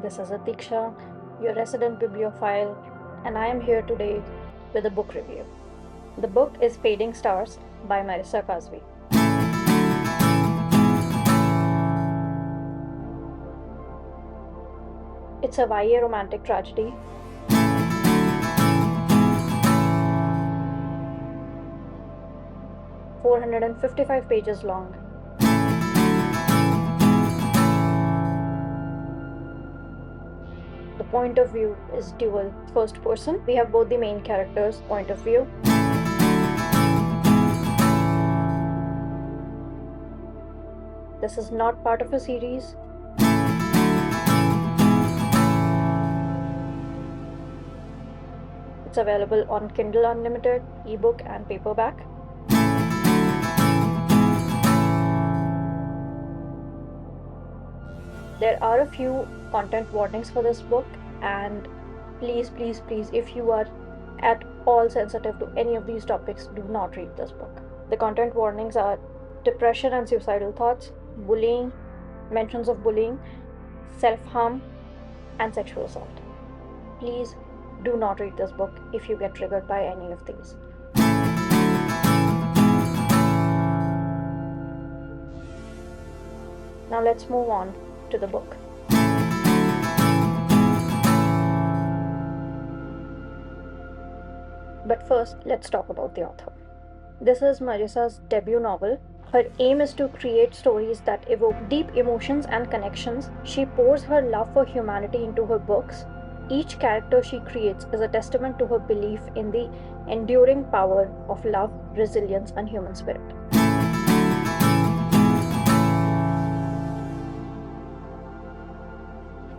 This is Atiksha, your resident bibliophile, and I am here today with a book review. The book is Fading Stars by Marisa Kazwey. It's a YA romantic tragedy. "455 pages long. The point of view is dual first person. We have both the main characters' point of view. This is not part of a series. It's available on Kindle Unlimited, ebook, and paperback. There are a few content warnings for this book, and please, if you are at all sensitive to any of these topics, do not read this book. The content warnings are depression and suicidal thoughts, bullying, mentions of bullying, self-harm, and sexual assault. Please do not read this book if you get triggered by any of these. Now let's move on to the book. But first, let's talk about the author. This is Marisa's debut novel. Her aim is to create stories that evoke deep emotions and connections. She pours her love for humanity into her books. Each character she creates is a testament to her belief in the enduring power of love, resilience, and human spirit.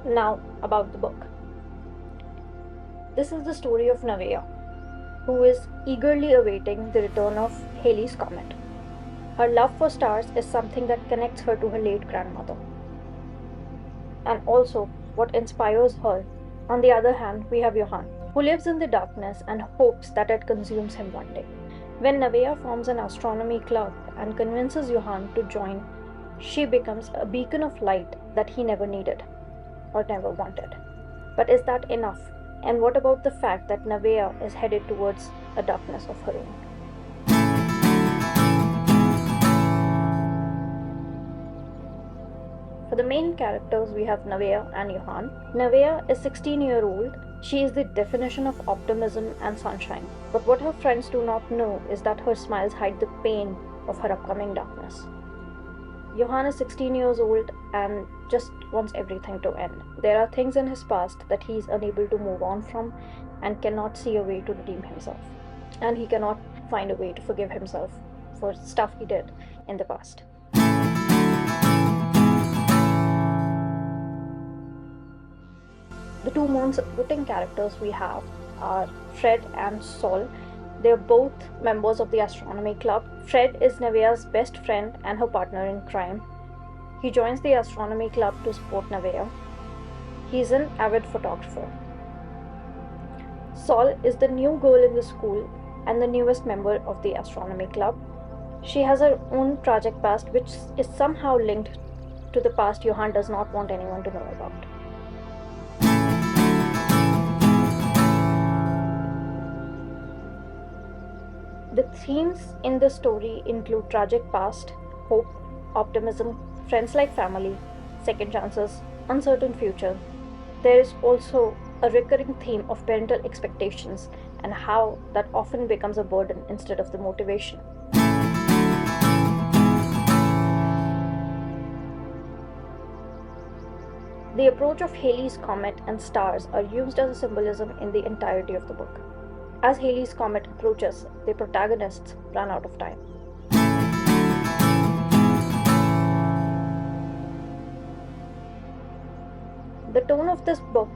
Now, about the book. This is the story of Nevaeh, who is eagerly awaiting the return of Halley's Comet. Her love for stars is something that connects her to her late grandmother, and also what inspires her. On the other hand, we have Johann, who lives in the darkness and hopes that it consumes him one day. When Nevaeh forms an astronomy club and convinces Johann to join, she becomes a beacon of light that he never needed or never wanted. But is that enough? And what about the fact that Nevaeh is headed towards a darkness of her own? For the main characters, we have Nevaeh and Johann. Nevaeh is 16-year-old. She is the definition of optimism and sunshine. But what her friends do not know is that her smiles hide the pain of her upcoming darkness. Johann is 16 years old and just wants everything to end. There are things in his past that he is unable to move on from and cannot see a way to redeem himself. And he cannot find a way to forgive himself for stuff he did in the past. The two most supporting characters we have are Fred and Sol. They're both members of the astronomy club. Fred is Nevaeh's best friend and her partner in crime. He joins the astronomy club to support Nevaeh. He's an avid photographer. Sol is the new girl in the school and the newest member of the astronomy club. She has her own tragic past, which is somehow linked to the past Johann does not want anyone to know about. The themes in the story include tragic past, hope, optimism, friends like family, second chances, uncertain future. There is also a recurring theme of parental expectations and how that often becomes a burden instead of the motivation. The approach of Halley's Comet and stars are used as a symbolism in the entirety of the book. As Halley's Comet approaches, the protagonists run out of time. The tone of this book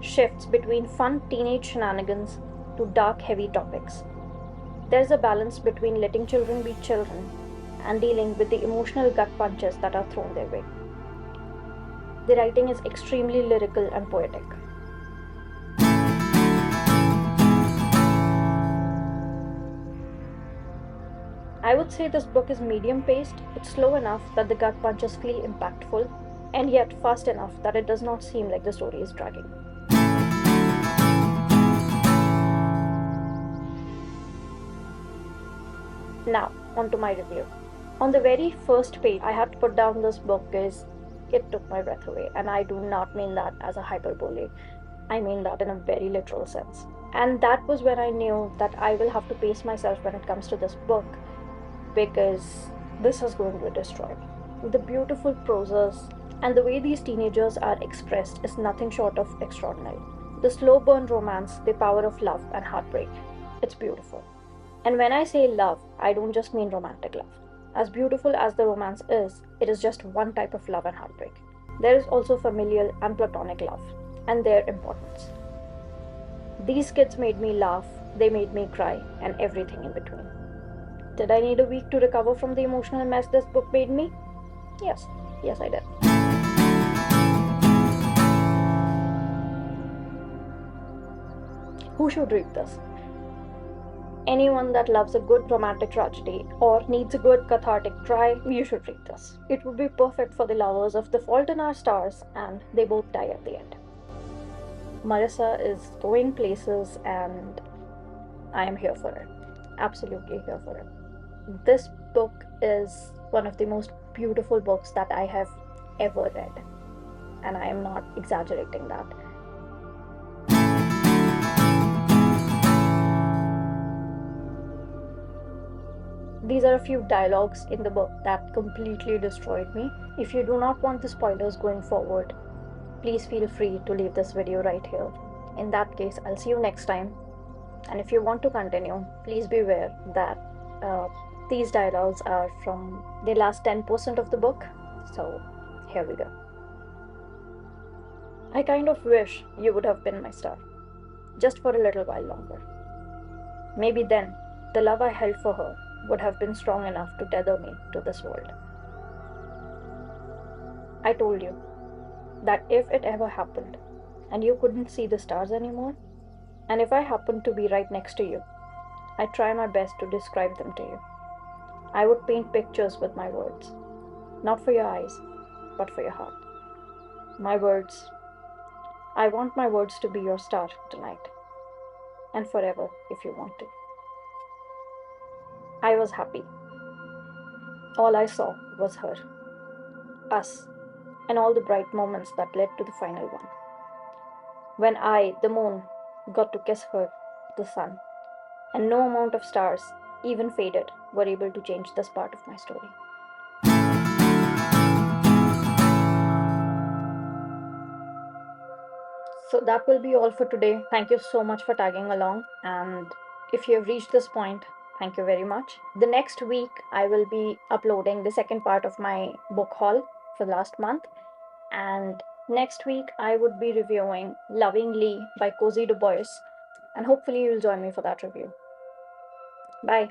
shifts between fun teenage shenanigans to dark, heavy topics. There's a balance between letting children be children and dealing with the emotional gut punches that are thrown their way. The writing is extremely lyrical and poetic. I would say this book is medium paced. It's slow enough that the gut punches feel impactful. and yet fast enough that it does not seem like the story is dragging. Now, on to my review. On the very first page, I had to put down this book because it took my breath away, and I do not mean that as a hyperbole. I mean that in a very literal sense. And that was when I knew that I will have to pace myself when it comes to this book, because this is going to destroy me. The beautiful prose and the way these teenagers are expressed is nothing short of extraordinary. The slow burn romance, the power of love and heartbreak. It's beautiful. And when I say love, I don't just mean romantic love. As beautiful as the romance is, it is just one type of love and heartbreak. There is also familial and platonic love, and their importance. These kids made me laugh, they made me cry, and everything in between. Did I need a week to recover from the emotional mess this book made me? Yes, yes, I did. Who should read this? Anyone that loves a good romantic tragedy or needs a good cathartic cry, you should read this. It would be perfect for the lovers of The Fault in Our Stars and They Both Die at the End. Marisa is going places and I am here for it. Absolutely here for it. This book is one of the most beautiful books that I have ever read, and I am not exaggerating that. These are a few dialogues in the book that completely destroyed me. If you do not want the spoilers going forward, please feel free to leave this video right here. In that case, I'll see you next time. And if you want to continue, please be aware that these dialogues are from the last 10% of the book. So here we go. I kind of wish you would have been my star, just for a little while longer. Maybe then, the love I held for her would have been strong enough to tether me to this world. I told you that if it ever happened and you couldn't see the stars anymore, and if I happened to be right next to you, I'd try my best to describe them to you. I would paint pictures with my words, not for your eyes, but for your heart. My words. I want my words to be your star tonight, and forever if you want to. I was happy. All I saw was her, us, and all the bright moments that led to the final one. When I, the moon, got to kiss her, the sun, and no amount of stars, even faded, were able to change this part of my story. So that will be all for today. Thank you so much for tagging along. And if you have reached this point, thank you very much. The next week, I will be uploading the second part of my book haul for last month. And next week, I would be reviewing Loving Lee by Cozy Du Bois. And hopefully, you'll join me for that review. Bye.